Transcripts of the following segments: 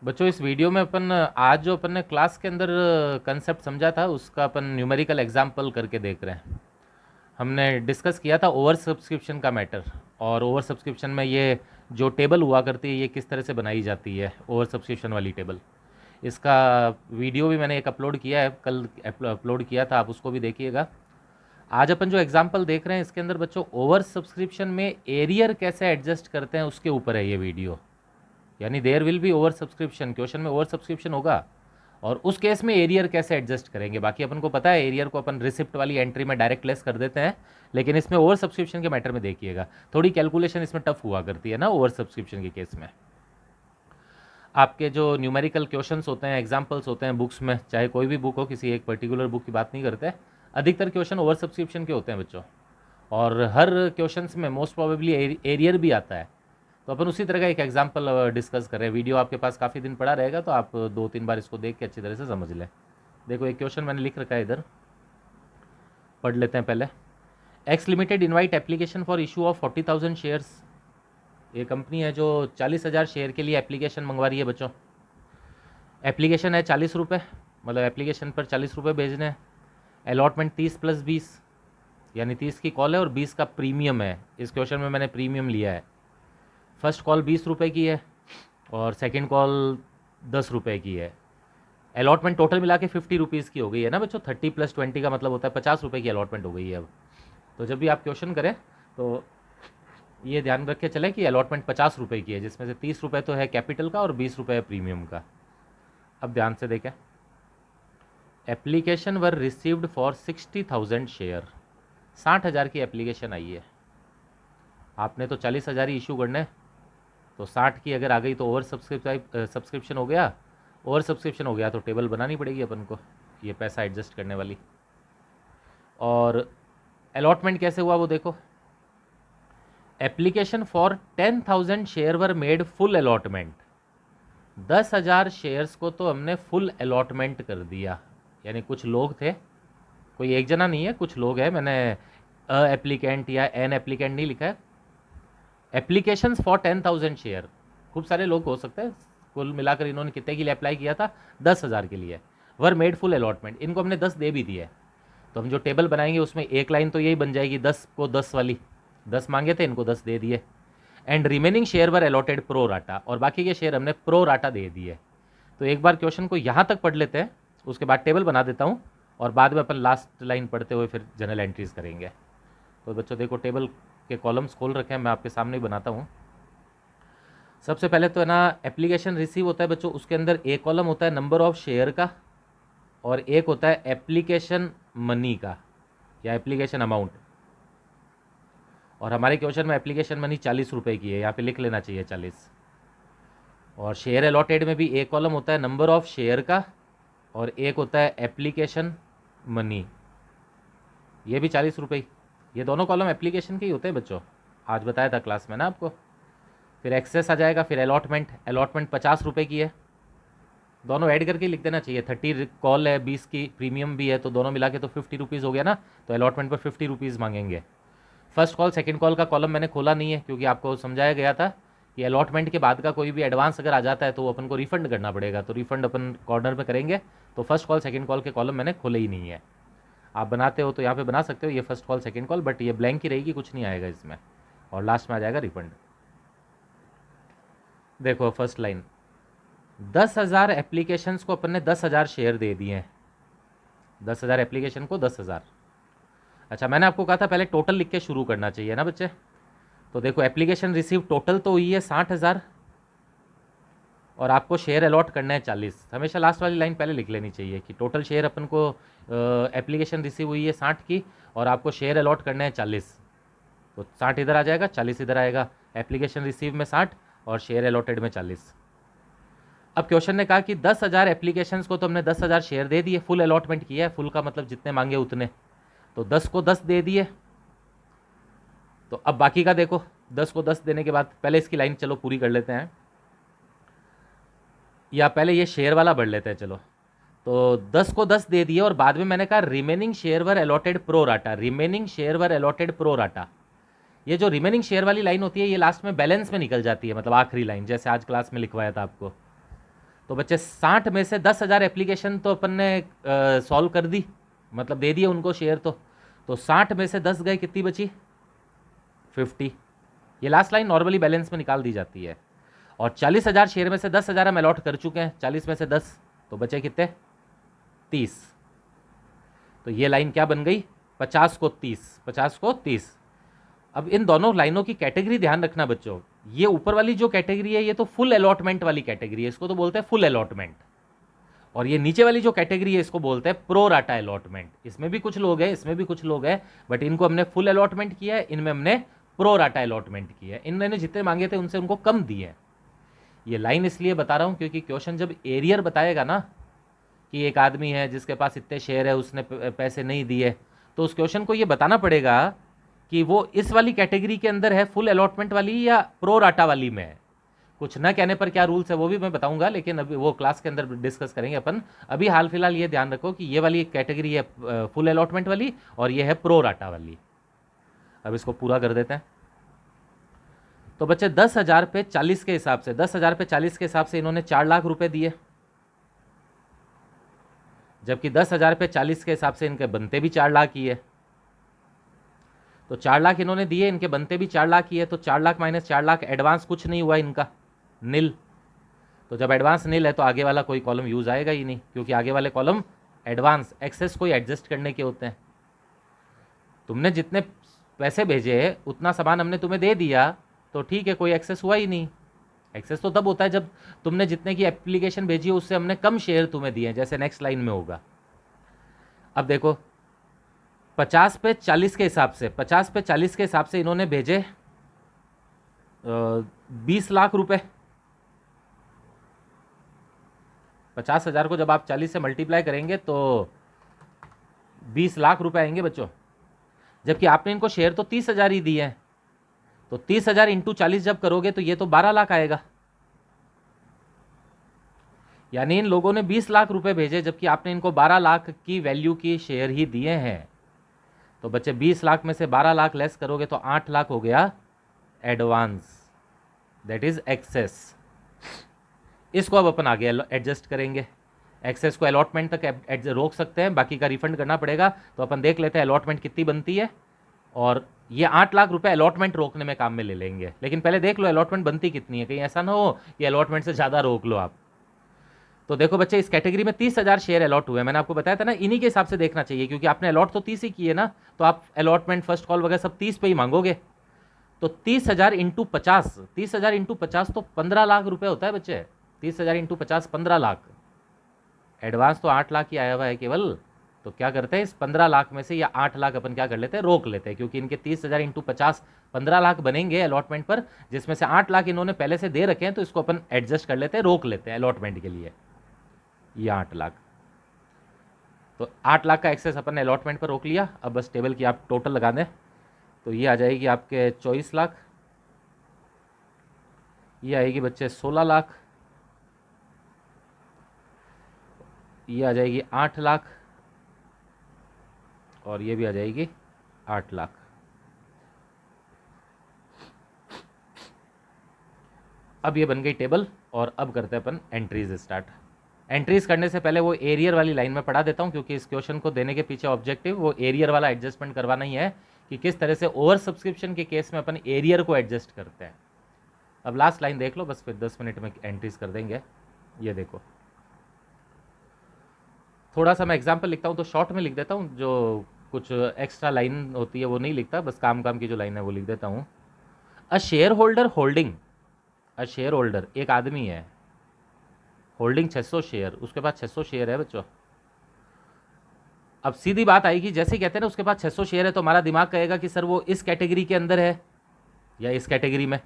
बच्चों इस वीडियो में अपन आज जो अपन ने क्लास के अंदर कंसेप्ट समझा था उसका अपन न्यूमेरिकल एग्जाम्पल करके देख रहे हैं। हमने डिस्कस किया था ओवर सब्सक्रिप्शन का मैटर, और ओवर सब्सक्रिप्शन में ये जो टेबल हुआ करती है ये किस तरह से बनाई जाती है, ओवर सब्सक्रिप्शन वाली टेबल। इसका वीडियो भी मैंने एक अपलोड किया है, कल अपलोड किया था, आप उसको भी देखिएगा। आज अपन जो एग्जाम्पल देख रहे हैं इसके अंदर बच्चों ओवर सब्सक्रिप्शन में एरियर कैसे एडजस्ट करते हैं उसके ऊपर है ये वीडियो। यानी there will be over subscription, question में ओवर सब्सक्रिप्शन होगा और उस केस में एरियर कैसे एडजस्ट करेंगे। बाकी अपन को पता है एरियर को अपन रिसिप्ट वाली एंट्री में डायरेक्ट लेस कर देते हैं, लेकिन इसमें ओवर सब्सक्रिप्शन के मैटर में देखिएगा थोड़ी कैलकुलेशन इसमें टफ हुआ करती है ना ओवर सब्सक्रिप्शन के केस में। आपके जो न्यूमेरिकल क्वेश्चंस होते हैं, एग्जाम्पल्स होते हैं बुक्स में, चाहे कोई भी बुक हो, किसी एक पर्टिकुलर बुक की बात नहीं करते, अधिकतर क्वेश्चन ओवर सब्सक्रिप्शन के होते हैं बच्चों। और हर क्वेश्चंस में मोस्ट प्रोबेबली एरियर भी आता है। तो अपन उसी तरह का एक एग्जाम्पल डिस्कस कर रहे हैं। वीडियो आपके पास काफ़ी दिन पड़ा रहेगा तो आप 2-3 बार इसको देख के अच्छी तरह से समझ लें। देखो एक क्वेश्चन मैंने लिख रखा है इधर, पढ़ लेते हैं पहले। X limited invite application for issue of 40,000 shares. ये कंपनी है जो 40,000 शेयर के लिए एप्लीकेशन मंगवा रही है बच्चों। एप्लीकेशन है 40 रुपये, मतलब एप्लीकेशन पर 40 रुपये भेजने हैं। अलॉटमेंट 30+20, यानी 30 की कॉल है और 20 का प्रीमियम है। इस क्वेश्चन में मैंने प्रीमियम लिया है। फर्स्ट कॉल 20 रुपये की है और सेकंड कॉल 10 रुपये की है। अलॉटमेंट टोटल मिला के 50 रुपीज़ की हो गई है ना बच्चों। 30+20 का मतलब होता है 50 रुपये की अलॉटमेंट हो गई है अब। तो जब भी आप क्वेश्चन करें तो ये ध्यान रख के चले कि अलॉटमेंट 50 रुपये की है, जिसमें से 30 रुपये तो है कैपिटल का और 20 रुपये है प्रीमियम का। अब ध्यान से देखें, application were received for 60,000 share. 60,000 की एप्लीकेशन आई है, आपने तो 40,000 ही इशू करना है, तो 60 की अगर आ गई तो ओवर सब्सक्रिप्शन हो गया। ओवर सब्सक्रिप्शन हो गया तो टेबल बनानी पड़ेगी अपन को, ये पैसा एडजस्ट करने वाली। और अलॉटमेंट कैसे हुआ वो देखो। Application for 10,000 share were made full allotment. 10,000 shares को तो हमने फुल अलॉटमेंट कर दिया, यानी कुछ लोग थे, कोई एक जना नहीं है, कुछ लोग हैं। मैंने एप्लीकेंट या एन एप्लीकेंट नहीं लिखा है। एप्लीकेशंस फॉर 10,000 शेयर, खूब सारे लोग हो सकते हैं। कुल मिलाकर इन्होंने कितने के लिए अप्लाई किया था? 10,000 के लिए। वर मेड फुल अलॉटमेंट, इनको हमने 10 दे भी दिए। तो हम जो टेबल बनाएंगे उसमें एक लाइन तो यही बन जाएगी, 10 को 10 वाली। 10 मांगे थे, इनको 10 दे दिए। And remaining share were allotted pro rata, और बाकी के शेयर हमने प्रो राटा दे दिए। तो एक बार क्वेश्चन को यहाँ तक पढ़ लेते हैं, उसके बाद टेबल बना देता हूँ और बाद में अपन लास्ट लाइन पढ़ते हुए फिर जनरल एंट्रीज करेंगे। तो बच्चों देखो टेबल के कॉलम्स खोल रखे हैं, मैं आपके सामने ही बनाता हूँ। सबसे पहले तो है ना, एप्लीकेशन रिसीव होता है बच्चों, उसके अंदर एक कॉलम होता है नंबर ऑफ शेयर का और एक होता है एप्लीकेशन मनी का या एप्लीकेशन अमाउंट। और हमारे क्वेश्चन में एप्लीकेशन मनी 40 रुपये की है, यहाँ पे लिख लेना चाहिए 40। और शेयर अलॉटेड में भी एक कॉलम होता है नंबर ऑफ शेयर का और एक होता है एप्लीकेशन मनी, ये भी 40 रुपये। ये दोनों कॉलम एप्लीकेशन के ही होते हैं बच्चों, आज बताया था क्लास में ना आपको। फिर एक्सेस आ जाएगा, फिर अलॉटमेंट। अलॉटमेंट 50 रुपये की है, दोनों ऐड करके लिख देना चाहिए। 30 कॉल है, 20 की प्रीमियम भी है, तो दोनों मिला के तो 50 रुपीज़ हो गया ना। तो अलॉटमेंट पर 50 रुपीज़ मांगेंगे। फर्स्ट कॉल सेकंड कॉल का कॉलम मैंने खोला नहीं है, क्योंकि आपको समझाया गया था कि अलॉटमेंट के बाद का कोई भी एडवांस अगर आ जाता है तो वो अपन को रिफंड करना पड़ेगा, तो रिफंड अपन कॉर्नर में करेंगे। तो फर्स्ट कॉल सेकंड कॉल के कॉलम मैंने खोले ही नहीं है। आप बनाते हो तो यहाँ पे बना सकते हो, ये first call second call, but ये ब्लैंक ही रहेगी, कुछ नहीं आएगा इसमें। और लास्ट में आ जाएगा रिफंड। देखो फर्स्ट लाइन, 10,000 एप्लीकेशंस को अपन ने 10,000 शेयर दे दिए हैं। 10,000 एप्लीकेशन को 10,000। अच्छा, मैंने आपको कहा था पहले टोटल लिख के शुरू करना चाहिए ना बच्चे। तो देखो एप्लीकेशन रिसीव टोटल तो हुई है 60,000 और आपको शेयर अलॉट करना है 40। हमेशा लास्ट वाली लाइन पहले लिख लेनी चाहिए कि टोटल शेयर अपन को एप्लीकेशन रिसीव हुई है 60 की और आपको शेयर अलॉट करना है 40। तो 60 इधर आ जाएगा, 40 इधर आएगा। एप्लीकेशन रिसीव में 60 और शेयर अलॉटेड में 40। अब क्वेश्चन ने कहा कि 10,000 एप्लीकेशंस को तो हमने 10,000 शेयर दे दिए, फुल अलॉटमेंट किया है। फुल का मतलब जितने मांगे उतने, तो 10 को 10 दे दिए। तो अब बाकी का देखो, 10 को 10 देने के बाद पहले इसकी लाइन चलो पूरी कर लेते हैं, या पहले ये शेयर वाला बढ़ लेते हैं चलो। तो 10 को 10 दे दिए और बाद में मैंने कहा रिमेनिंग शेयर वर allotted pro rata. Remaining share वर अलॉटेड प्रो राटा, ये जो रिमेनिंग शेयर वाली लाइन होती है ये लास्ट में बैलेंस में निकल जाती है, मतलब आखिरी लाइन, जैसे आज क्लास में लिखवाया था आपको। तो बच्चे 60 में से 10,000 एप्लीकेशन तो अपन ने सॉल्व कर दी, मतलब दे दिए उनको शेयर। तो 60 में से 10 गए, कितनी बची? 50। ये लास्ट लाइन नॉर्मली बैलेंस में निकाल दी जाती है। और 40,000 शेयर में से 10,000 हम अलॉट कर चुके हैं, 40 में से 10, तो बचे कितने? 30। तो ये लाइन क्या बन गई? 50 को 30, 50 को 30। अब इन दोनों लाइनों की कैटेगरी ध्यान रखना बच्चों। ये ऊपर वाली जो कैटेगरी है ये तो फुल अलॉटमेंट वाली कैटेगरी है, इसको तो बोलते हैं फुल अलॉटमेंट। और ये नीचे वाली जो कैटेगरी है इसको बोलते हैं प्रो राटा अलॉटमेंट। इसमें भी कुछ लोग हैं, इसमें भी कुछ लोग हैं, बट इनको हमने फुल अलॉटमेंट किया है, इनमें हमने प्रो राटा अलॉटमेंट किया है। इन्होंने जितने मांगे थे उनसे उनको कम दिए हैं। ये लाइन इसलिए बता रहा हूँ क्योंकि क्वेश्चन जब एरियर बताएगा ना कि एक आदमी है जिसके पास इतने शेयर है, उसने पैसे नहीं दिए, तो उस क्वेश्चन को ये बताना पड़ेगा कि वो इस वाली कैटेगरी के अंदर है, फुल अलॉटमेंट वाली या प्रो राटा वाली में है। कुछ ना कहने पर क्या रूल्स है वो भी मैं बताऊंगा, लेकिन अभी वो क्लास के अंदर डिस्कस करेंगे अपन। अभी हाल फिलहाल ये ध्यान रखो कि ये वाली एक कैटेगरी है फुल अलॉटमेंट वाली और ये है प्रो राटा वाली। अब इसको पूरा कर देते हैं। तो बच्चे 10,000 पे 40 के हिसाब से, 10,000 पे 40 के हिसाब से इन्होंने 4 लाख रुपए दिए, जबकि 10,000 पे 40 के हिसाब से इनके बनते भी 4 लाख ही है। तो 4 लाख इन्होंने दिए, इनके बनते भी 4 लाख ही है। तो 4 लाख माइनस 4 लाख, एडवांस कुछ नहीं हुआ इनका, नील। तो जब एडवांस नील है तो आगे वाला कोई कॉलम यूज आएगा ही नहीं, क्योंकि आगे वाले कॉलम एडवांस एक्सेस कोई एडजस्ट करने के होते हैं। तुमने जितने पैसे भेजे उतना सामान हमने तुम्हें दे दिया, तो ठीक है, कोई एक्सेस हुआ ही नहीं। एक्सेस तो तब होता है जब तुमने जितने की एप्लीकेशन भेजी है उससे हमने कम शेयर तुम्हें दिए, जैसे नेक्स्ट लाइन में होगा। अब देखो 50 पे 40 के हिसाब से, 50 पे 40 के हिसाब से इन्होंने भेजे 20 लाख रुपए। 50,000 को जब आप 40 से मल्टीप्लाई करेंगे तो 20 लाख रुपए आएंगे बच्चों, जबकि आपने इनको शेयर तो 30,000 ही दिए हैं। तो 30,000 इंटू 40 जब करोगे तो ये तो 12 लाख आएगा। यानी इन लोगों ने 20 लाख रुपए भेजे, जबकि आपने इनको 12 लाख की वैल्यू की शेयर ही दिए हैं। तो बच्चे 20 लाख में से 12 लाख लेस करोगे तो 8 लाख हो गया एडवांस, दैट इज एक्सेस। इसको अब अपन आगे एडजस्ट करेंगे। एक्सेस को अलॉटमेंट तक रोक सकते हैं, बाकी का रिफंड करना पड़ेगा। तो अपन देख लेते हैं अलॉटमेंट कितनी बनती है, और ये 8 लाख रुपए अलॉटमेंट रोकने में काम में ले लेंगे। लेकिन पहले देख लो अलॉटमेंट बनती कितनी है, कहीं ऐसा ना हो कि अलॉटमेंट से ज़्यादा रोक लो आप। तो देखो बच्चे, इस कैटेगरी में 30,000 शेयर अलॉट हुए हैं। मैंने आपको बताया था ना, इन्हीं के हिसाब से देखना चाहिए, क्योंकि आपने अलॉट तो 30 ही किए ना, तो आप अलॉटमेंट फर्स्ट कॉल वगैरह सब 30 पे ही मांगोगे। तो 30,000 इंटू 50, 30,000 इंटू 50 तो 15 लाख रुपए होता है बच्चे। 30,000 इंटू 50 15 लाख। एडवांस तो 8 लाख ही आया हुआ है केवल। तो क्या करते हैं, इस 15 लाख में से या 8 लाख अपन क्या कर लेते हैं, रोक लेते हैं, क्योंकि इनके 30,000 इंटू 50 15 लाख बनेंगे अलॉटमेंट पर, जिसमें से 8 लाख इन्होंने पहले से दे रखे हैं। तो इसको अपन एडजस्ट कर लेते हैं, रोक लेते हैं अलॉटमेंट के लिए, ये 8 लाख। तो 8 लाख का एक्सेस अपन ने अलॉटमेंट पर रोक लिया। अब बस टेबल की आप टोटल लगा दें तो ये आ जाएगी आपके 24 लाख, ये आएगी बच्चे 16 लाख, ये आ जाएगी 8 लाख, और ये भी आ जाएगी 8 लाख। अब ये बन गई टेबल, और अब करते हैं अपन एंट्रीज स्टार्ट। एंट्रीज करने से पहले वो एरियर वाली लाइन में पढ़ा देता हूँ, क्योंकि इस क्वेश्चन को देने के पीछे ऑब्जेक्टिव वो एरियर वाला एडजस्टमेंट करवाना ही है, कि किस तरह से ओवर सब्सक्रिप्शन के केस में अपन एरियर को एडजस्ट करते हैं। अब लास्ट लाइन देख लो, बस फिर 10 मिनट में एंट्रीज कर देंगे। ये देखो, थोड़ा सा मैं एग्जाम्पल लिखता हूँ तो शॉर्ट में लिख देता हूँ, जो कुछ एक्स्ट्रा लाइन होती है वो नहीं लिखता, बस काम काम की जो लाइन है वो लिख देता हूँ। अ shareholder holding, a share holder एक आदमी है, होल्डिंग 600 शेयर, उसके पास 600 शेयर है बच्चों। अब सीधी बात आएगी, जैसे ही कहते हैं ना उसके पास 600 शेयर है, तो हमारा दिमाग कहेगा कि सर वो इस कैटेगरी के अंदर है या इस कैटेगरी में।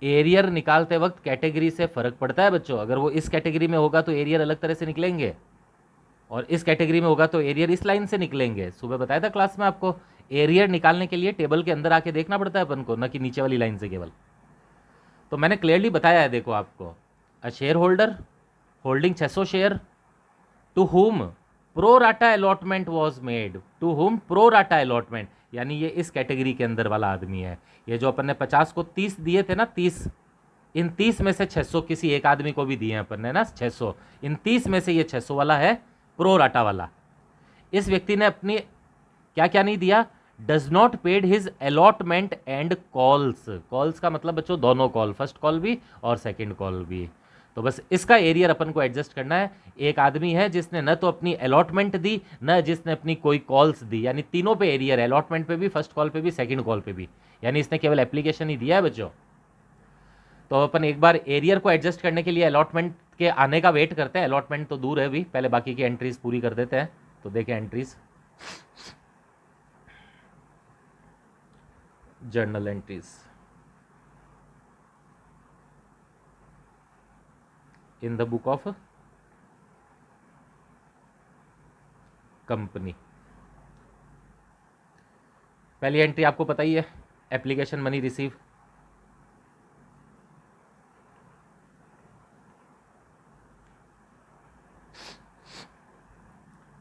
एरियर निकालते वक्त कैटेगरी से फर्क पड़ता है बच्चों। अगर वो इस कैटेगरी में होगा तो एरियर अलग तरह से निकलेंगे, और इस कैटेगरी में होगा तो एरियर इस लाइन से निकलेंगे। सुबह बताया था क्लास में आपको, एरियर निकालने के लिए टेबल के अंदर आके देखना पड़ता है अपन को, न कि नीचे वाली लाइन से केवल। तो मैंने क्लियरली बताया है, देखो आपको, a shareholder holding 600 share to whom pro rata allotment was made, to whom pro rata allotment, यानी ये इस कैटेगरी के अंदर वाला आदमी है। ये जो अपन ने 50 को 30 दिए थे ना, 30 इन 30 में से 600 किसी एक आदमी को भी दिए हैं अपन ने ना 600, इन 30 में से ये 600 वाला है प्रो राटा वाला। इस व्यक्ति ने अपनी क्या क्या नहीं दिया, does not paid his allotment and calls. Calls का मतलब बच्चों दोनों कॉल, फर्स्ट कॉल भी और सेकंड कॉल भी। तो बस इसका एरियर अपन को एडजस्ट करना है। एक आदमी है जिसने न तो अपनी अलॉटमेंट दी न जिसने अपनी कोई कॉल्स दी, यानी तीनों पे एरियर, अलॉटमेंट पे भी, फर्स्ट कॉल पे भी, सेकंड कॉल पे भी, यानी इसने केवल एप्लीकेशन ही दिया है बच्चों। तो अपन एक बार एरियर को एडजस्ट करने के लिए अलॉटमेंट के आने का वेट करते हैं। अलॉटमेंट तो दूर है अभी, पहले बाकी की एंट्रीज पूरी कर देते हैं। तो देखें entries, journal entries in the book of company. पहली एंट्री आपको पता ही है, एप्लीकेशन मनी रिसीव।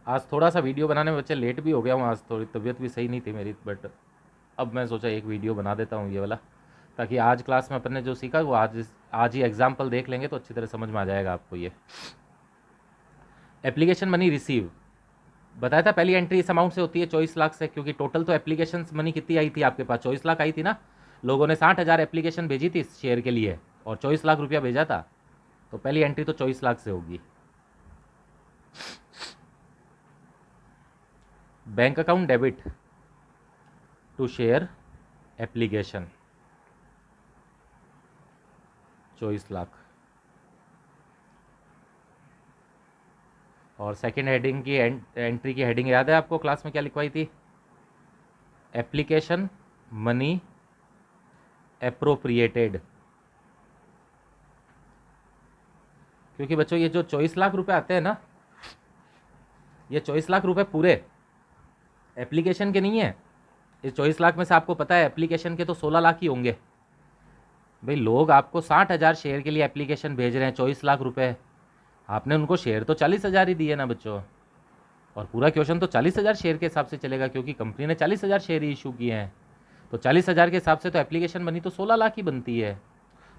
आज थोड़ा सा वीडियो बनाने में बच्चे लेट भी हो गया हूँ, आज थोड़ी तबीयत भी सही नहीं थी मेरी, बट अब मैं सोचा एक वीडियो बना देता हूँ ये वाला, ताकि आज क्लास में अपन ने जो सीखा वो आज ही एग्जाम्पल देख लेंगे तो अच्छी तरह समझ में आ जाएगा आपको। ये एप्लीकेशन मनी रिसीव बताया था, पहली एंट्री इस अमाउंट से होती है 24 लाख से, क्योंकि टोटल तो एप्लीकेशन मनी कितनी आई थी आपके पास, 24 लाख आई थी ना। लोगों ने 60,000 एप्लीकेशन भेजी थी शेयर के लिए और 24 लाख रुपया भेजा था, तो पहली एंट्री तो 24 लाख से होगी। Bank account debit to share application 24 lakh. और सेकंड हेडिंग की एंट्री की हेडिंग याद है आपको क्लास में क्या लिखवाई थी, एप्लीकेशन मनी एप्रोप्रिएटेड। क्योंकि बच्चों ये जो 24 लाख रुपए आते हैं ना, ये 24 लाख रुपए पूरे एप्लीकेशन के नहीं है। इस 24 लाख में से आपको पता है एप्लीकेशन के तो 16 लाख ही होंगे। भाई लोग आपको 60,000 शेयर के लिए एप्लीकेशन भेज रहे हैं, 24 लाख रुपए, आपने उनको शेयर तो 40,000 ही दिए ना बच्चों। और पूरा क्वेश्चन तो 40,000 शेयर के हिसाब से चलेगा, क्योंकि कंपनी ने 40,000 शेयर ही इशू किए हैं। तो 40,000 के हिसाब से तो एप्लीकेशन बनी तो 16 लाख ही बनती है।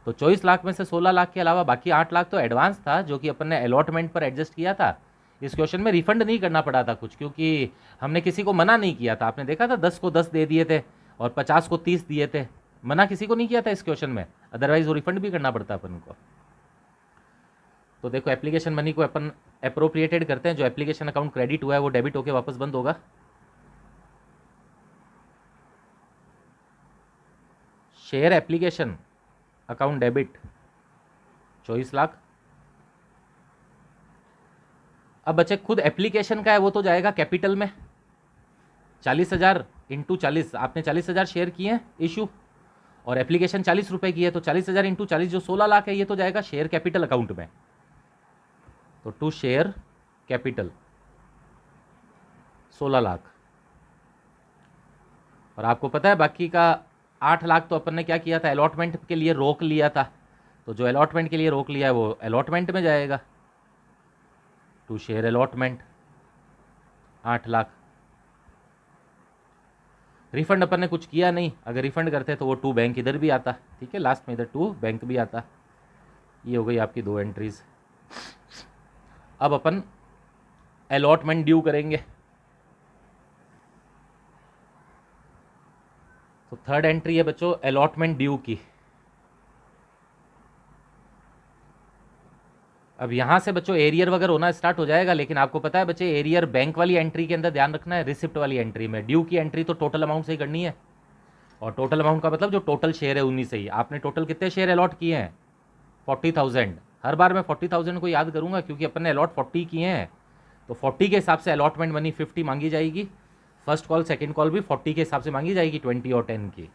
तो 24 लाख में से 16 लाख के अलावा बाकी 8 लाख तो एडवांस था, जो कि अपन ने अलॉटमेंट पर एडजस्ट किया था। इस क्वेश्चन में रिफंड नहीं करना पड़ा था कुछ, क्योंकि हमने किसी को मना नहीं किया था। आपने देखा था 10 को 10 दे दिए थे और 50 को 30 दिए थे, मना किसी को नहीं किया था इस क्वेश्चन में, अदरवाइज वो रिफंड भी करना पड़ता अपन को। तो देखो एप्लीकेशन मनी को अपन अप्रोप्रिएटेड करते हैं, जो एप्लीकेशन अकाउंट क्रेडिट हुआ है वो डेबिट होकर वापस बंद होगा। Share application account debit 24 lakh. अब बच्चे खुद एप्लीकेशन का है वो तो जाएगा कैपिटल में, 40,000 इंटू 40, आपने 40,000 शेयर किए हैं इशू, और एप्लीकेशन 40 रुपए की है, तो 40,000 इंटू 40 जो 16 लाख है ये तो जाएगा शेयर कैपिटल अकाउंट में। तो टू शेयर कैपिटल 16 लाख। और आपको पता है बाकी का 8 लाख तो अपन ने क्या किया था, अलॉटमेंट के लिए रोक लिया था। तो जो अलॉटमेंट के लिए रोक लिया है वो अलॉटमेंट में जाएगा, to share allotment 8 lakh. Refund अपन ने कुछ किया नहीं, अगर रिफंड करते तो वो टू बैंक इधर भी आता, ठीक है, लास्ट में इधर टू बैंक भी आता। ये हो गई आपकी 2 एंट्रीज। अब अपन अलॉटमेंट ड्यू करेंगे। तो थर्ड एंट्री है बच्चों अलॉटमेंट ड्यू की। अब यहां से बच्चों एरियर वगैरह होना स्टार्ट हो जाएगा, लेकिन आपको पता है बच्चे एरियर बैंक वाली एंट्री के अंदर ध्यान रखना है, रिसिप्ट वाली एंट्री में। ड्यू की एंट्री तो टोटल अमाउंट से ही करनी है, और टोटल अमाउंट का मतलब जो टोटल शेयर है उन्हीं से ही। आपने टोटल कितने शेयर अलॉट किए हैं, 40,000। हर बार मैं 40,000 को याद करूंगा क्योंकि अपन ने अलॉट 40 किए हैं, तो 40 के हिसाब से अलॉटमेंट मनी 50 मांगी जाएगी। फर्स्ट कॉल सेकंड कॉल भी 40 के हिसाब से मांगी जाएगी, 20 और 10 की।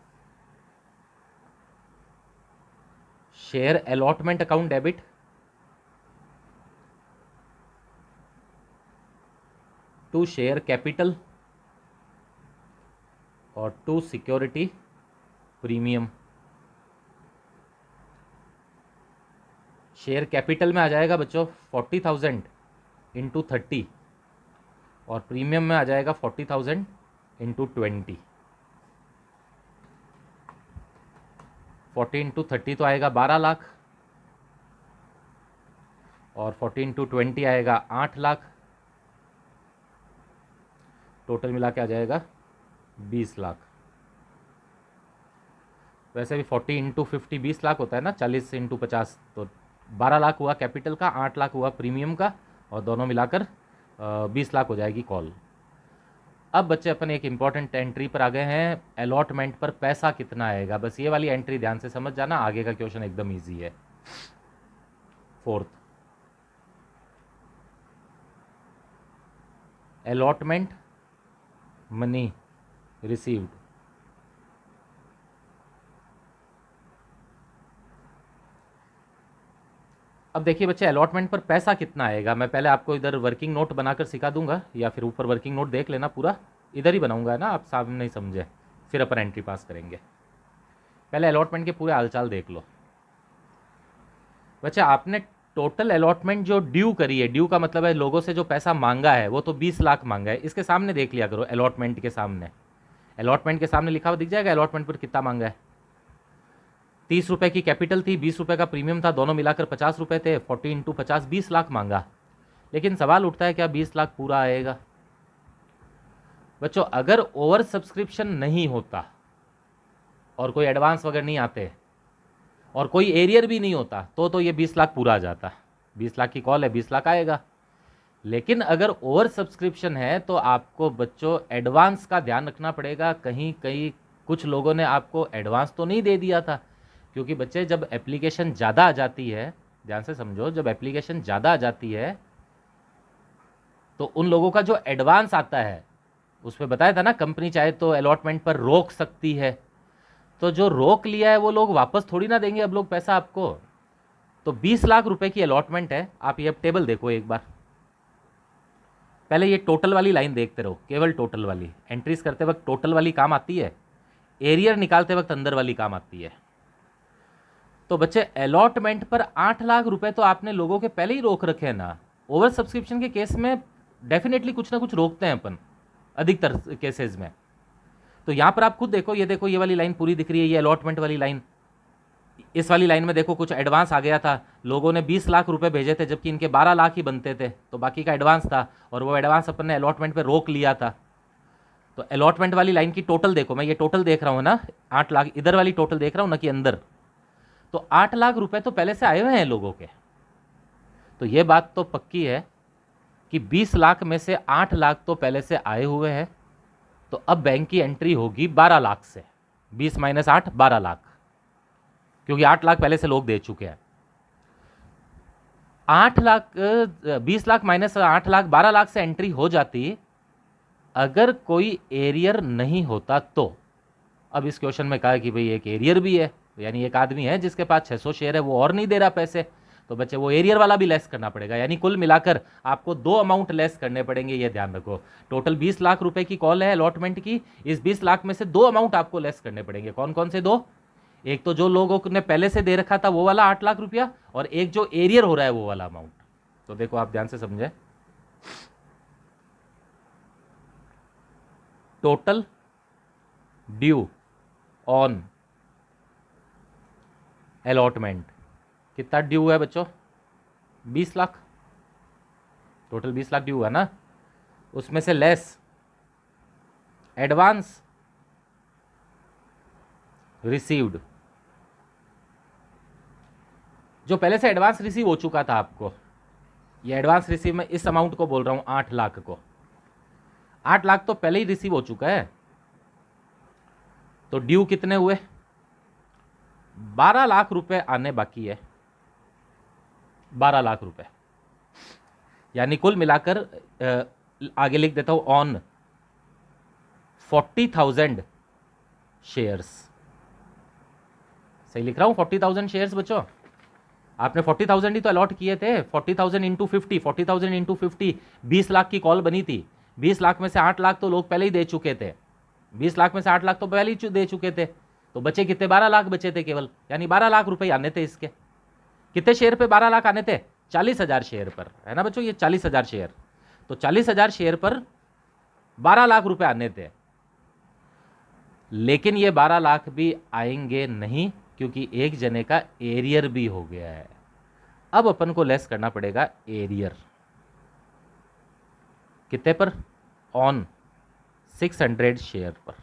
Share allotment account debit to share capital और to security premium. Share capital में आ जाएगा बच्चों 40,000 इंटू 30, और प्रीमियम में आ जाएगा 40,000 इंटू 20। 40 इंटू 30 तो आएगा 12 लाख, और 40 इंटू 20 आएगा 8 लाख, टोटल मिला के आ जाएगा 20 लाख। वैसे भी 40 इंटू 50 20 लाख होता है ना, 40 इंटू 50, तो 12 लाख हुआ कैपिटल का, 8 लाख हुआ प्रीमियम का, और दोनों मिलाकर 20 लाख हो जाएगी कॉल। अब बच्चे अपन एक इंपॉर्टेंट एंट्री पर आ गए हैं, अलॉटमेंट पर पैसा कितना आएगा। बस ये वाली एंट्री ध्यान से समझ जाना, आगे का क्वेश्चन एकदम ईजी है। Fourth, allotment money received. अब देखिए बच्चे, अलॉटमेंट पर पैसा कितना आएगा, मैं पहले आपको इधर वर्किंग नोट बनाकर सिखा दूंगा, या फिर ऊपर वर्किंग नोट देख लेना, पूरा इधर ही बनाऊंगा ना, आप सामने नहीं समझे, फिर अपन एंट्री पास करेंगे। पहले अलॉटमेंट के पूरे हालचाल देख लो। बच्चे आपने टोटल अलॉटमेंट जो ड्यू करी है, ड्यू का मतलब है लोगों से जो पैसा मांगा है, वो तो 20 लाख मांगा है। इसके सामने देख लिया करो, अलॉटमेंट के सामने, अलॉटमेंट के सामने लिखा हुआ दिख जाएगा अलॉटमेंट पर कितना मांगा है। 30 रुपए की कैपिटल थी, 20 रुपए का प्रीमियम था, दोनों मिलाकर 50 रुपए थे। 40 इंटू 50 20 लाख मांगा। लेकिन सवाल उठता है क्या 20 लाख पूरा आएगा? बच्चों अगर ओवर सब्सक्रिप्शन नहीं होता और कोई एडवांस वगैरह नहीं आते और कोई एरियर भी नहीं होता तो ये 20 लाख पूरा आ जाता। 20 लाख की कॉल है, 20 लाख आएगा। लेकिन अगर ओवर सब्सक्रिप्शन है तो आपको बच्चों एडवांस का ध्यान रखना पड़ेगा। कहीं कहीं कुछ लोगों ने आपको एडवांस तो नहीं दे दिया था, क्योंकि बच्चे जब एप्लीकेशन ज़्यादा आ जाती है, ध्यान से समझो, जब एप्लीकेशन ज़्यादा आ जाती है तो उन लोगों का जो एडवांस आता है, उसमें बताया था ना कंपनी चाहे तो अलॉटमेंट पर रोक सकती है, तो जो रोक लिया है वो लोग वापस थोड़ी ना देंगे अब लोग पैसा आपको। तो 20 लाख रुपए की अलॉटमेंट है। आप ये टेबल देखो एक बार, पहले ये टोटल वाली लाइन देखते रहो, केवल टोटल वाली। एंट्रीज करते वक्त टोटल वाली काम आती है, एरियर निकालते वक्त अंदर वाली काम आती है। तो बच्चे अलॉटमेंट पर 8 लाख रुपए तो आपने लोगों के पहले ही रोक रखे हैं ना। ओवर सब्सक्रिप्शन के केस में डेफिनेटली कुछ ना कुछ रोकते हैं अपन, अधिकतर केसेस में। तो यहां पर आप खुद देखो, ये देखो ये वाली लाइन पूरी दिख रही है, ये अलॉटमेंट वाली लाइन। इस वाली लाइन में देखो कुछ एडवांस आ गया था, लोगों ने 20 लाख रुपए भेजे थे जबकि इनके 12 लाख ही बनते थे, तो बाकी का एडवांस था और वो एडवांस अपन ने अलॉटमेंट पे रोक लिया था। तो अलॉटमेंट वाली लाइन की टोटल देखो, मैं ये टोटल देख रहा हूँ ना, 8 लाख इधर वाली टोटल देख रहा हूँ ना कि अंदर, तो 8 लाख रुपए तो पहले से आए हुए हैं लोगों के। तो ये बात तो पक्की है कि 20 लाख में से 8 लाख तो पहले से आए हुए हैं। तो अब बैंक की एंट्री होगी 12 लाख से, 20 माइनस 8 12 लाख, क्योंकि 8 लाख पहले से लोग दे चुके हैं। 8 लाख 20 लाख माइनस 8 लाख 12 लाख से एंट्री हो जाती अगर कोई एरियर नहीं होता तो। अब इस क्वेश्चन में कहा कि भाई एक एरियर भी है, यानी एक आदमी है जिसके पास 600 शेयर है, वो और नहीं दे रहा पैसे, तो बच्चे वो एरियर वाला भी लेस करना पड़ेगा। यानी कुल मिलाकर आपको 2 अमाउंट लेस करने पड़ेंगे, ये ध्यान रखो। टोटल 20 लाख रुपए की कॉल है अलॉटमेंट की, इस 20 लाख में से 2 अमाउंट आपको लेस करने पड़ेंगे। कौन कौन से 2? एक तो जो लोगों ने पहले से दे रखा था वो वाला 8 लाख रुपया, और एक जो एरियर हो रहा है वो वाला अमाउंट। तो देखो आप ध्यान से समझे, टोटल ड्यू ऑन अलॉटमेंट कितना ड्यू है बच्चों? 20 लाख। टोटल 20 लाख ड्यू है ना, उसमें से लेस एडवांस रिसीव्ड, जो पहले से एडवांस रिसीव हो चुका था आपको। ये एडवांस रिसीव में इस अमाउंट को बोल रहा हूं, 8 लाख को। 8 लाख तो पहले ही रिसीव हो चुका है, तो ड्यू कितने हुए? 12 लाख रुपए आने बाकी है, 12 लाख रुपए। यानी कुल मिलाकर आगे लिख देता हूं, ऑन 40,000 शेयर्स। सही लिख रहा हूं, 40,000 शेयर्स बच्चों। आपने 40,000 ही तो अलॉट किए थे, 40,000 इंटू 50, 40,000 इंटू 50, 20 लाख की कॉल बनी थी। 20 लाख में से 8 लाख तो लोग पहले ही दे चुके थे, 20 लाख में से 8 लाख तो पहले ही दे चुके थे, तो बचे कितने? 12 लाख बचे थे केवल, यानी 12 लाख रुपए आने थे इसके। कितने शेयर पे 12 लाख आने थे? 40,000 शेयर पर, है ना बच्चों, ये 40,000 शेयर। तो 40,000 शेयर पर 12 लाख रुपए आने थे। लेकिन ये 12 लाख भी आएंगे नहीं, क्योंकि एक जने का एरियर भी हो गया है। अब अपन को लेस करना पड़ेगा एरियर, कितने पर? ऑन 600 शेयर पर।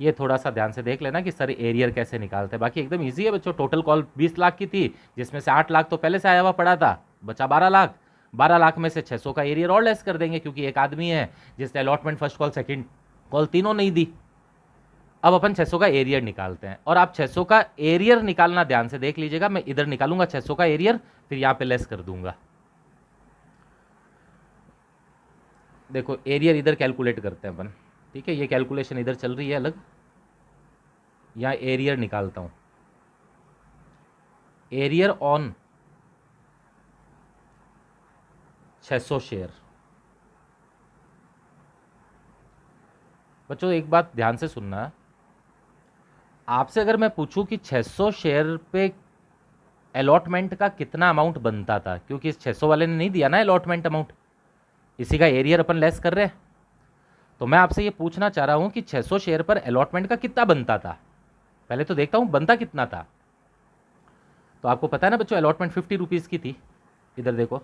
ये थोड़ा सा ध्यान से देख लेना कि सर एरियर कैसे निकालते हैं। बाकी एकदम इजी है बच्चों। टोटल कॉल 20 लाख की थी, जिसमें से 8 लाख तो पहले से आया हुआ पड़ा था, बचा 12 लाख। 12 लाख में से 600 का एरियर और लेस कर देंगे, क्योंकि एक आदमी है जिसने allotment first call second call तीनों नहीं दी। अब अपन 600 का एरियर निकालते हैं, और आप 600 का एरियर निकालना ध्यान से देख लीजिएगा। मैं इधर निकालूंगा 600 का एरियर, फिर यहां पे लेस कर दूंगा। देखो एरियर इधर कैलकुलेट करते हैं अपन, ठीक है। ये कैलकुलेशन इधर चल रही है अलग, यहां एरियर निकालता हूं। Arrear on 600 share. बच्चों एक बात ध्यान से सुनना, आपसे अगर मैं पूछूं कि 600 शेयर पे अलॉटमेंट का कितना अमाउंट बनता था, क्योंकि इस 600 वाले ने नहीं दिया ना अलॉटमेंट अमाउंट, इसी का एरियर अपन लेस कर रहे हैं। तो मैं आपसे ये पूछना चाह रहा हूं कि 600 शेयर पर अलॉटमेंट का कितना बनता था। पहले तो देखता हूं बनता कितना था। तो आपको पता है ना बच्चों, अलॉटमेंट 50 रुपीज़ की थी। इधर देखो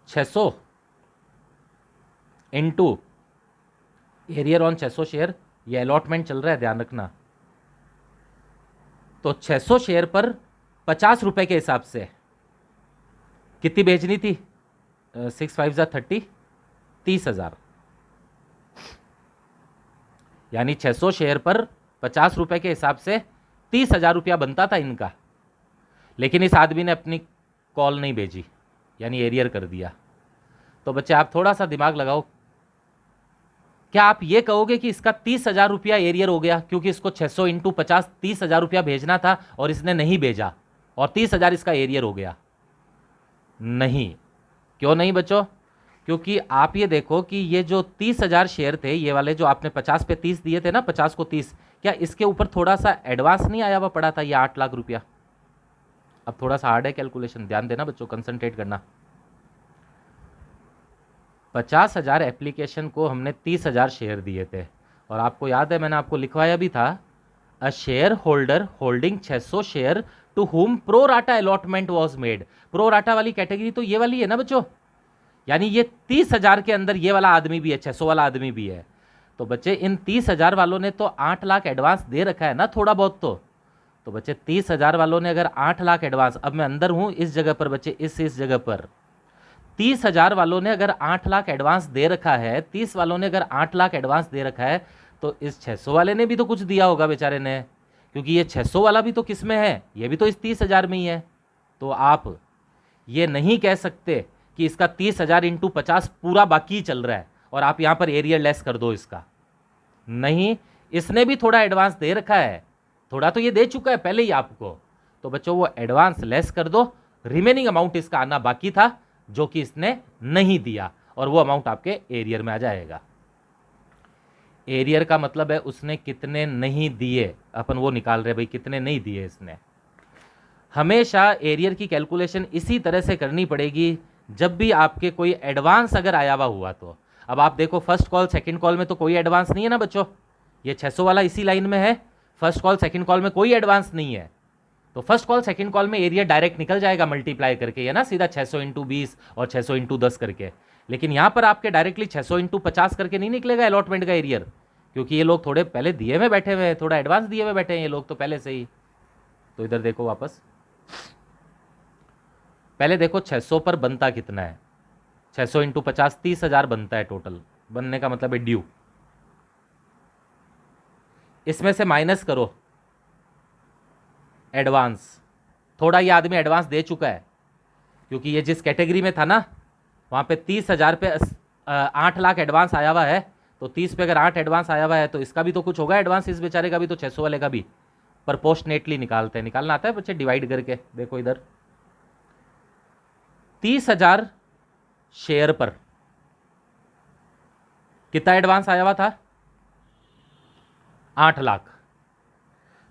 600 इंटू एरियर ऑन 600 शेयर, ये अलॉटमेंट चल रहा है, ध्यान रखना। तो 600 शेयर पर 50 रुपए के हिसाब से कितनी बेचनी थी? 6 5 30, 30,000। यानी 600 शेयर पर 50 रुपए के हिसाब से 30,000 रुपया बनता था इनका। लेकिन इस आदमी ने अपनी कॉल नहीं भेजी, यानी एरियर कर दिया। तो बच्चे आप थोड़ा सा दिमाग लगाओ, क्या आप ये कहोगे कि इसका 30,000 रुपया एरियर हो गया, क्योंकि इसको 600 इंटू 50 30,000 रुपया भेजना था और इसने नहीं भेजा, और 30,000 इसका एरियर हो गया? नहीं। क्यों नहीं बच्चों? क्योंकि आप ये देखो कि ये जो 30,000 शेयर थे, ये वाले जो आपने 50 पे 30 दिए थे ना, 50 को 30, क्या इसके ऊपर थोड़ा सा एडवांस नहीं आया हुआ पड़ा था, ये 8 लाख रुपया? अब थोड़ा सा हार्ड है कैलकुलेशन, ध्यान देना बच्चों, कंसंट्रेट करना। 50,000 एप्लीकेशन को हमने 30,000 शेयर दिए थे, और आपको याद है मैंने आपको लिखवाया भी था, a shareholder holding 600 share to whom pro rata allotment was made. Pro rata वाली कैटेगरी तो ये वाली है ना बच्चों, यानी ये 30,000 के अंदर ये वाला आदमी भी है, 600 वाला आदमी भी है। तो बच्चे इन 30,000 वालों ने तो 8 लाख एडवांस दे रखा है ना, थोड़ा बहुत तो बच्चे 30,000 वालों ने अगर 8 लाख एडवांस, अब मैं अंदर हूं इस जगह पर बच्चे, इस जगह पर 30,000 वालों ने अगर 8 लाख एडवांस दे रखा है, 30 वालों ने अगर 8 लाख एडवांस दे रखा है, तो इस 600 वाले ने भी तो कुछ दिया होगा बेचारे ने, क्योंकि ये 600 वाला भी तो किस में है, ये भी तो इस 30,000 में ही है। तो आप ये नहीं कह सकते कि इसका 30,000 इंटू 50 पूरा बाकी चल रहा है और आप यहां पर एरियर लेस कर दो इसका। नहीं, इसने भी थोड़ा एडवांस दे रखा है, थोड़ा तो ये दे चुका है पहले ही आपको। तो बच्चों वो एडवांस लेस कर दो, रिमेनिंग अमाउंट इसका आना बाकी था जो कि इसने नहीं दिया, और वो अमाउंट आपके एरियर में आ जाएगा। एरियर का मतलब है उसने कितने नहीं दिए, अपन वो निकाल रहे भाई, कितने नहीं दिए इसने। हमेशा एरियर की कैलकुलेशन इसी तरह से करनी पड़ेगी जब भी आपके कोई एडवांस अगर आया हुआ तो। अब आप देखो फर्स्ट कॉल सेकंड कॉल में तो कोई एडवांस नहीं है ना बच्चों, ये 600 वाला इसी लाइन में है, फर्स्ट कॉल सेकंड कॉल में कोई एडवांस नहीं है। तो फर्स्ट कॉल सेकंड कॉल में एरियर डायरेक्ट निकल जाएगा मल्टीप्लाई करके, है ना, सीधा 600 इंटू 20 और 600 इंटू 10 करके। लेकिन यहां पर आपके डायरेक्टली 600 इंटू 50 करके नहीं निकलेगा अलॉटमेंट का एरियर, क्योंकि ये लोग थोड़े पहले दिए हुए बैठे हुए हैं, थोड़ा एडवांस दिए हुए बैठे हैं ये लोग तो पहले से ही। तो इधर देखो वापस, पहले देखो 600 पर बनता कितना है, 600 इंटू 50 30,000 बनता है टोटल, बनने का मतलब है ड्यू। इसमें से माइनस करो एडवांस, थोड़ा ये आदमी एडवांस दे चुका है, क्योंकि ये जिस कैटेगरी में था ना वहां पे 30,000 पे 8 लाख एडवांस आया हुआ है, तो 30 पे अगर 8 एडवांस आया हुआ है तो इसका भी तो कुछ होगा एडवांस, इस बेचारे का भी, तो 600 वाले का भी। प्रपोर्शनेटली निकालते हैं, निकालना आता है बच्चे डिवाइड करके। देखो इधर 30,000 शेयर पर कितना एडवांस आया हुआ था, 8 लाख।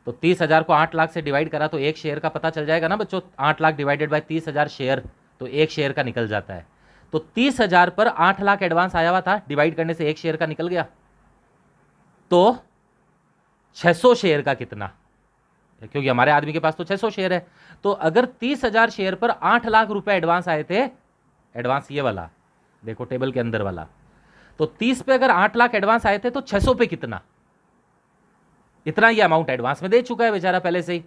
तो 30,000 को 8 लाख से डिवाइड करा तो एक शेयर का पता चल जाएगा ना बच्चों, 8 लाख डिवाइडेड बाय 30,000 शेयर, तो एक शेयर का निकल जाता है। तो 30,000 पर 8 लाख एडवांस आया हुआ था, डिवाइड करने से एक शेयर का निकल गया। तो 600 शेयर का कितना, क्योंकि हमारे आदमी के पास तो 600 शेयर है। तो अगर 30,000 शेयर पर 8 लाख रुपए एडवांस आए थे, एडवांस ये वाला देखो टेबल के अंदर वाला, तो 30 पे अगर 8 लाख एडवांस आए थे तो 600 पे कितना, इतना ये अमाउंट एडवांस में दे चुका है बेचारा पहले से ही।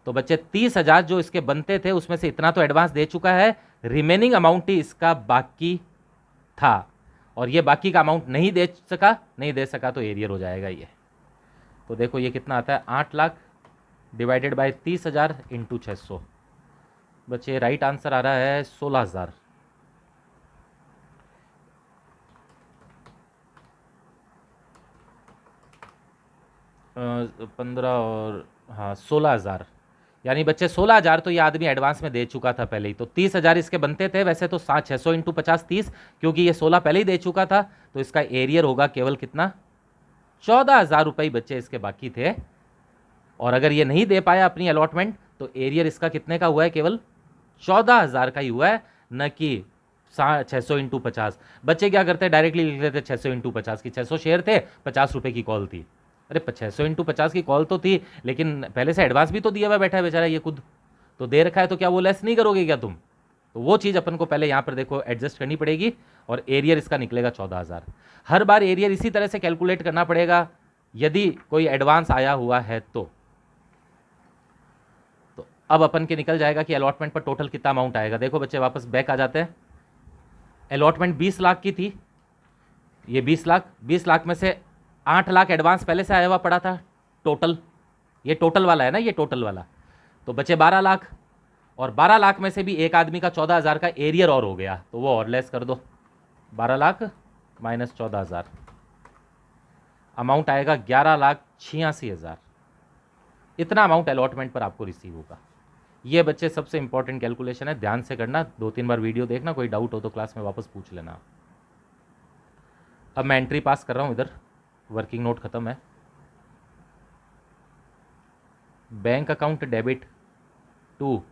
तो बच्चे 30,000 जो इसके बनते थे उसमें से इतना तो एडवांस दे चुका है, रिमेनिंग अमाउंट ही इसका बाकी था, और ये बाकी का अमाउंट नहीं दे सका तो एरियर हो जाएगा ये। तो देखो ये कितना आता है, 8 लाख डिवाइडेड बाय 30,000 इंटू 600। बच्चे राइट आंसर आ रहा है 16,000। पंद्रह और हाँ 16,000, यानी बच्चे 16,000 तो ये आदमी एडवांस में दे चुका था पहले ही। तो 30,000 इसके बनते थे, वैसे तो 600 इंटू 50 30, क्योंकि ये 16 पहले ही दे चुका था, तो इसका एरियर होगा केवल कितना, 14,000 रुपये बच्चे इसके बाकी थे। और अगर ये नहीं दे पाया अपनी अलॉटमेंट तो एरियर इसका कितने का हुआ है, केवल 14,000 का ही हुआ है, न कि 600 इंटू 50। बच्चे क्या करते हैं, डायरेक्टली लिख लेते 600 इंटू 50 की 600 शेयर थे, 50 रुपये की कॉल थी। अरे 600 इंटू 50 की कॉल तो थी, लेकिन पहले से एडवांस भी तो दिया हुआ बैठा है बेचारा, ये खुद तो दे रखा है, तो क्या वो लेस नहीं करोगे क्या तुम? तो वो चीज़ अपन को पहले यहाँ पर देखो एडजस्ट करनी पड़ेगी, और एरियर इसका निकलेगा 14,000। हर बार एरियर इसी तरह से कैलकुलेट करना पड़ेगा यदि कोई एडवांस आया हुआ है तो अब अपन के निकल जाएगा कि अलॉटमेंट पर टोटल कितना अमाउंट आएगा। देखो बच्चे वापस बैक आ जाते हैं। अलॉटमेंट 20 लाख की थी, ये 20 लाख में से 8 लाख एडवांस पहले से आया हुआ पड़ा था टोटल, ये टोटल वाला है ना, ये टोटल वाला। तो बचे 12 लाख, और 12 लाख में से भी एक आदमी का 14,000 का एरियर और हो गया, तो वो और लेस कर दो, 12 लाख माइनस 14,000, अमाउंट आएगा 11,86,000। इतना अमाउंट अलॉटमेंट पर आपको रिसीव होगा। ये बच्चे सबसे इंपॉर्टेंट कैलकुलेशन है, ध्यान से करना, 2-3 बार वीडियो देखना, कोई डाउट हो तो क्लास में वापस पूछ लेना। अब मैं एंट्री पास कर रहा हूँ, इधर वर्किंग नोट खत्म है। Bank account debit to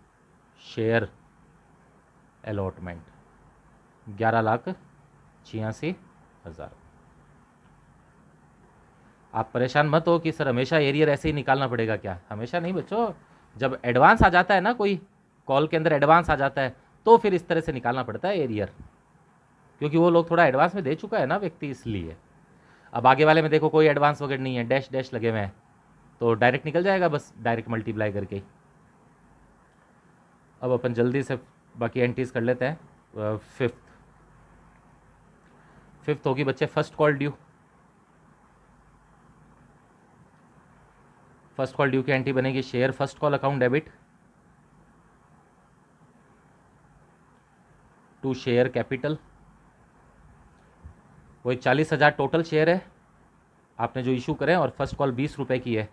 share allotment 11,86,000। आप परेशान मत हो कि सर हमेशा एरियर ऐसे ही निकालना पड़ेगा क्या, हमेशा नहीं बच्चों। जब एडवांस आ जाता है ना, कोई कॉल के अंदर एडवांस आ जाता है, तो फिर इस तरह से निकालना पड़ता है एरियर, क्योंकि वो लोग थोड़ा एडवांस में दे चुका है ना व्यक्ति, इसलिए। अब आगे वाले में देखो कोई एडवांस वगैरह नहीं है, डैश डैश लगे हुए हैं, तो डायरेक्ट निकल जाएगा, बस डायरेक्ट मल्टीप्लाई करके। अब अपन जल्दी से बाकी एंट्रीज कर लेते हैं। फिफ्थ होगी बच्चे first call due. First call due की एंट्री बनेगी share first call account debit to share capital. वही 40,000 टोटल शेयर है आपने जो इशू करें, और फर्स्ट कॉल 20 रुपये की है,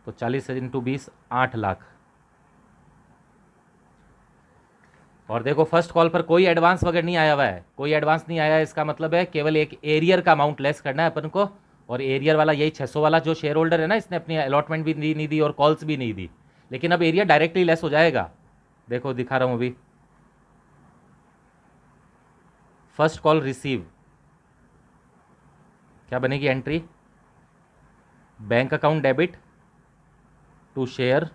तो 40 इंटू 20 8 लाख। और देखो फर्स्ट कॉल पर कोई एडवांस वगैरह नहीं आया हुआ है, कोई एडवांस नहीं आया है, इसका मतलब है केवल एक एरियर का अमाउंट लेस करना है अपन को। और एरियर वाला यही 600 वाला जो शेयर होल्डर है ना, इसने अपनी अलॉटमेंट भी नहीं दी और कॉल्स भी नहीं दी, लेकिन अब एरियर डायरेक्टली लेस हो जाएगा। देखो दिखा रहा हूं अभी, फर्स्ट कॉल रिसीव क्या बनेगी एंट्री, bank account debit to share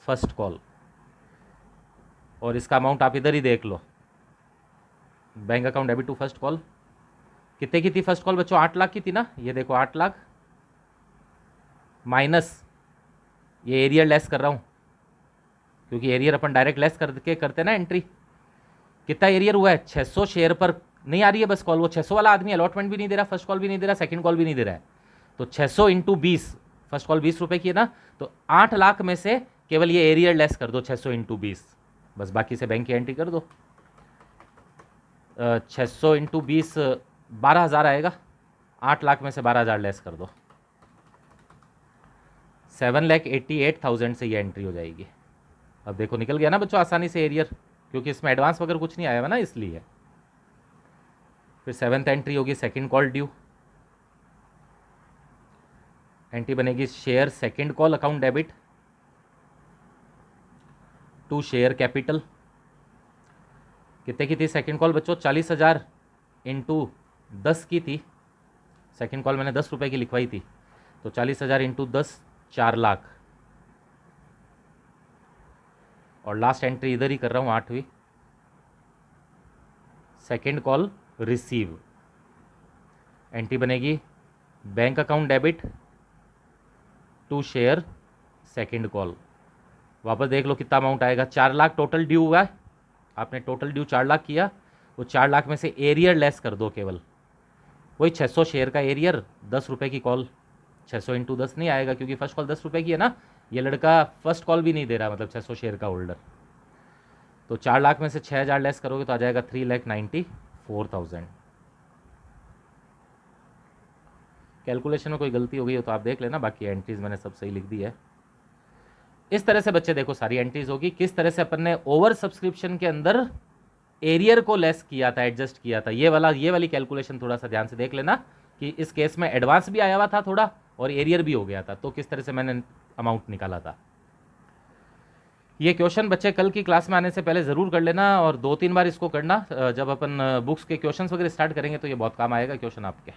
first call, और इसका अमाउंट आप इधर ही देख लो, bank account debit to first call कितने की थी फर्स्ट कॉल बच्चों, 8 लाख की थी ना, ये देखो 8 लाख माइनस ये एरियर लेस कर रहा हूं, क्योंकि एरियर अपन डायरेक्ट लेस करके करते ना एंट्री। कितना एरियर हुआ है, 600 शेयर पर नहीं आ रही है बस कॉल, वो 600 वाला आदमी अलॉटमेंट भी नहीं दे रहा, फर्स्ट कॉल भी नहीं दे रहा, सेकंड कॉल भी नहीं दे रहा है, तो 600 इंटू 20, फर्स्ट कॉल 20 रुपये की है ना, तो 8 लाख में से केवल ये एरियर लेस कर दो 600 इंटू 20, बस बाकी से बैंक की एंट्री कर दो। 600 इंटू 20 12,000 आएगा, 8 लाख में से 12,000 लेस कर दो, 7,88,000 से ये एंट्री हो जाएगी। अब देखो निकल गया ना बच्चों आसानी से एरियर, क्योंकि इसमें एडवांस वगैरह कुछ नहीं आया हुआ ना, इसलिए। फिर 7th एंट्री होगी सेकंड कॉल ड्यू, एंट्री बनेगी share second call account debit to share capital. कितने की थी सेकंड कॉल बच्चों, 40,000 इंटू 10 की थी, सेकंड कॉल मैंने 10 रुपये की लिखवाई थी, तो 40,000 इंटू 10 4 लाख। और लास्ट एंट्री इधर ही कर रहा हूँ 8वीं, सेकेंड कॉल रिसीव। एंट्री बनेगी bank account debit to share second call. वापस देख लो कितना अमाउंट आएगा। 4 लाख टोटल ड्यू हुआ है, आपने टोटल ड्यू 4 लाख किया, वो 4 लाख में से एरियर लेस कर दो केवल, वही 600 शेयर का एरियर, 10 रुपये की कॉल। 600 इंटू 10 नहीं आएगा क्योंकि फर्स्ट कॉल 10 रुपये की है ना, ये लड़का फर्स्ट कॉल भी नहीं दे रहा, मतलब 600 शेयर का होल्डर। तो 4 लाख में से 6,000 लेस करोगे तो आ जाएगा 3,94,000। कैलकुलेशन में कोई गलती हो गई हो तो आप देख लेना, बाकी एंट्रीज मैंने सब सही लिख दी है। इस तरह से बच्चे देखो सारी एंट्रीज होगी, किस तरह से अपन ने ओवर सब्सक्रिप्शन के अंदर एरियर को लेस किया था, एडजस्ट किया था। ये वाली कैलकुलेशन थोड़ा सा ध्यान से देख लेना कि इस केस में एडवांस भी आया हुआ था थोड़ा और एरियर भी हो गया था, तो किस तरह से मैंने अमाउंट निकाला था। ये क्वेश्चन बच्चे कल की क्लास में आने से पहले ज़रूर कर लेना और 2-3 बार इसको करना। जब अपन बुक्स के क्वेश्चंस वगैरह स्टार्ट करेंगे तो ये बहुत काम आएगा क्वेश्चन आपके।